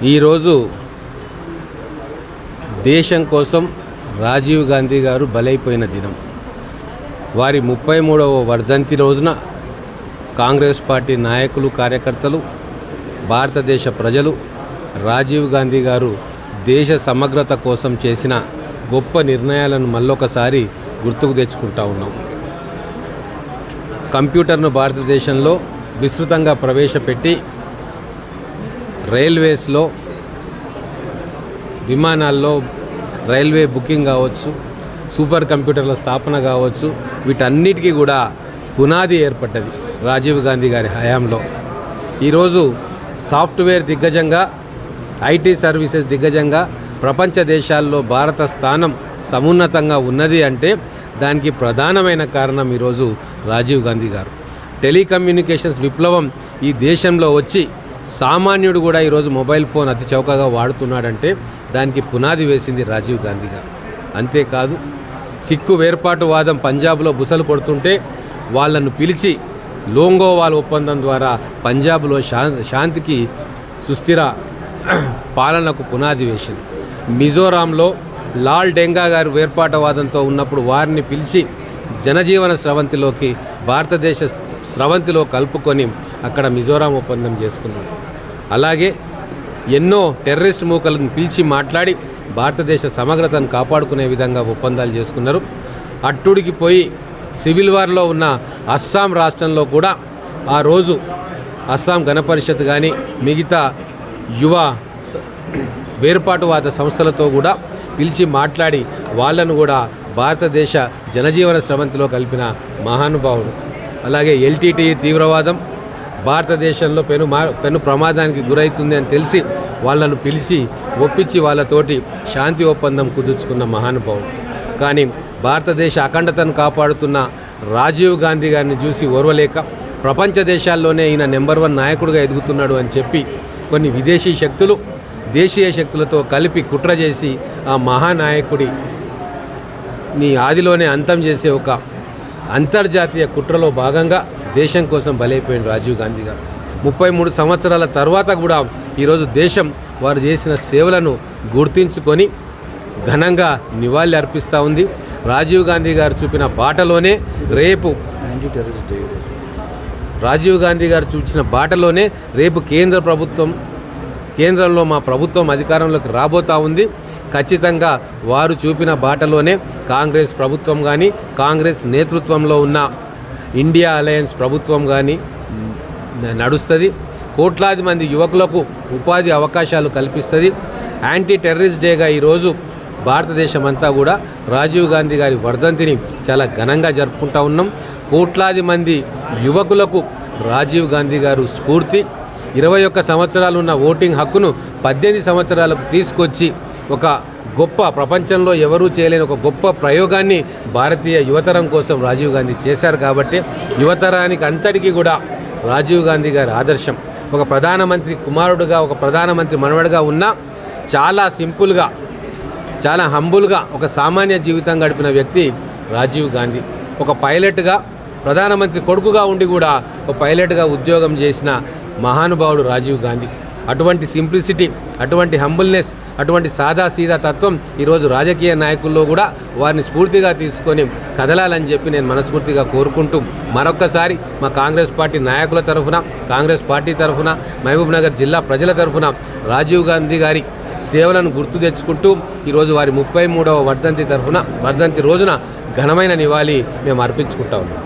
ఈరోజు దేశం కోసం రాజీవ్ గాంధీ గారు బలైపోయిన దినం. వారి 33వ వర్ధంతి రోజున కాంగ్రెస్ పార్టీ నాయకులు, కార్యకర్తలు, భారతదేశ ప్రజలు రాజీవ్ గాంధీ గారు దేశ సమగ్రత కోసం చేసిన గొప్ప నిర్ణయాలను మళ్ళొకసారి గుర్తుకు తెచ్చుకుంటా ఉన్నాం. కంప్యూటర్ను భారతదేశంలో విస్తృతంగా ప్రవేశపెట్టి రైల్వేస్లో, విమానాల్లో రైల్వే బుకింగ్ కావచ్చు, సూపర్ కంప్యూటర్ల స్థాపన కావచ్చు, వీటన్నిటికీ కూడా పునాది ఏర్పడ్డది రాజీవ్ గాంధీ గారి హయాంలో. ఈరోజు సాఫ్ట్వేర్ దిగ్గజంగా, ఐటీ సర్వీసెస్ దిగ్గజంగా ప్రపంచ దేశాల్లో భారత స్థానం సమున్నతంగా ఉన్నది అంటే దానికి ప్రధానమైన కారణం ఈరోజు రాజీవ్ గాంధీ గారు. టెలికమ్యూనికేషన్స్ విప్లవం ఈ దేశంలో వచ్చి సామాన్యుడు కూడా ఈరోజు మొబైల్ ఫోన్ అతి చౌకగా వాడుతున్నాడంటే దానికి పునాది వేసింది రాజీవ్ గాంధీ గారు. అంతేకాదు, సిక్కు వేర్పాటువాదం పంజాబ్లో బుసలు కొడుతుంటే వాళ్ళను పిలిచి లోంగోవాల్ ఒప్పందం ద్వారా పంజాబ్లో శాంతికి, సుస్థిర పాలనకు పునాది వేసింది. మిజోరాంలో లాల్ డెంగా గారు వేర్పాటువాదంతో ఉన్నప్పుడు వారిని పిలిచి జనజీవన స్రవంతిలోకి, భారతదేశ స్రవంతిలో కలుపుకొని అక్కడ మిజోరాం ఒప్పందం చేసుకున్నారు. అలాగే ఎన్నో టెర్రరిస్ట్ మూకలను పిలిచి మాట్లాడి భారతదేశ సమగ్రతను కాపాడుకునే విధంగా ఒప్పందాలు చేసుకున్నారు. అట్టుడికి పోయి సివిల్ వార్లో ఉన్న అస్సాం రాష్ట్రంలో కూడా ఆ రోజు అస్సాం గణపరిషత్ కానీ మిగతా యువ వేర్పాటువాద సంస్థలతో కూడా పిలిచి మాట్లాడి వాళ్ళను కూడా భారతదేశ జనజీవన స్రవంతిలో కలిపిన మహానుభావుడు. అలాగే ఎల్టీటీ తీవ్రవాదం భారతదేశంలో పెను ప్రమాదానికి గురవుతుంది అని తెలిసి వాళ్ళను పిలిచి ఒప్పించి వాళ్ళతోటి శాంతి ఒప్పందం కుదుర్చుకున్న మహానుభావుడు. కానీ భారతదేశ అఖండతను కాపాడుతున్న రాజీవ్ గాంధీ గారిని చూసి ఓర్వలేక ప్రపంచ దేశాల్లోనే ఈయన నెంబర్ 1 నాయకుడిగా ఎదుగుతున్నాడు అని చెప్పి కొన్ని విదేశీ శక్తులు దేశీయ శక్తులతో కలిపి కుట్ర చేసి ఆ మహానాయకుడి ఆదిలోనే అంతం చేసే ఒక అంతర్జాతీయ కుట్రలో భాగంగా దేశం కోసం బలైపోయిన రాజీవ్ గాంధీ గారు 33 సంవత్సరాల తర్వాత కూడా ఈరోజు దేశం వారు చేసిన సేవలను గుర్తించుకొని ఘనంగా నివాళి అర్పిస్తూ ఉంది. రాజీవ్ గాంధీ గారు చూపిన బాటలోనే రేపు కేంద్రంలో మా ప్రభుత్వం అధికారంలోకి రాబోతూ ఉంది. ఖచ్చితంగా వారు చూపిన బాటలోనే కాంగ్రెస్ ప్రభుత్వం కానీ, కాంగ్రెస్ నేతృత్వంలో ఉన్న ఇండియా అలయన్స్ ప్రభుత్వం కానీ నడుస్తుంది. కోట్లాది మంది యువకులకు ఉపాధి అవకాశాలు కల్పిస్తుంది. యాంటీ టెర్రరిస్ట్ డేగా ఈరోజు భారతదేశం అంతా కూడా రాజీవ్ గాంధీ గారి వర్ధంతిని చాలా ఘనంగా జరుపుకుంటూ ఉన్నాం. కోట్లాది మంది యువకులకు రాజీవ్ గాంధీ గారు స్ఫూర్తి. 21 సంవత్సరాలు ఉన్న ఓటింగ్ హక్కును 18 సంవత్సరాలకు తీసుకొచ్చి ఒక గొప్ప, ప్రపంచంలో ఎవరూ చేయలేని ఒక గొప్ప ప్రయోగాన్ని భారతీయ యువతరం కోసం రాజీవ్ గాంధీ చేశారు. కాబట్టి యువతరానికి అంతటికీ కూడా రాజీవ్ గాంధీ గారి ఆదర్శం. ఒక ప్రధానమంత్రి కుమారుడుగా, ఒక ప్రధానమంత్రి మనవడిగా ఉన్న చాలా సింపుల్గా, చాలా హంబుల్గా ఒక సామాన్య జీవితం గడిపిన వ్యక్తి రాజీవ్ గాంధీ. ఒక పైలట్గా, ప్రధానమంత్రి కొడుకుగా ఉండి కూడా ఒక పైలట్గా ఉద్యోగం చేసిన మహానుభావుడు రాజీవ్ గాంధీ. అటువంటి సింప్లిసిటీ, అటువంటి హంబుల్నెస్, అటువంటి సాదాసీదా తత్వం ఈరోజు రాజకీయ నాయకుల్లో కూడా వారిని స్ఫూర్తిగా తీసుకొని కదలాలని చెప్పి నేను మనస్ఫూర్తిగా కోరుకుంటూ మరొక్కసారి మా కాంగ్రెస్ పార్టీ నాయకుల తరఫున, కాంగ్రెస్ పార్టీ తరఫున, మహబూబ్ నగర్ జిల్లా ప్రజల తరఫున రాజీవ్ గాంధీ గారి సేవలను గుర్తు తెచ్చుకుంటూ ఈరోజు వారి 33వ వర్ధంతి రోజున ఘనమైన నివాళి మేము అర్పించుకుంటా ఉన్నాం.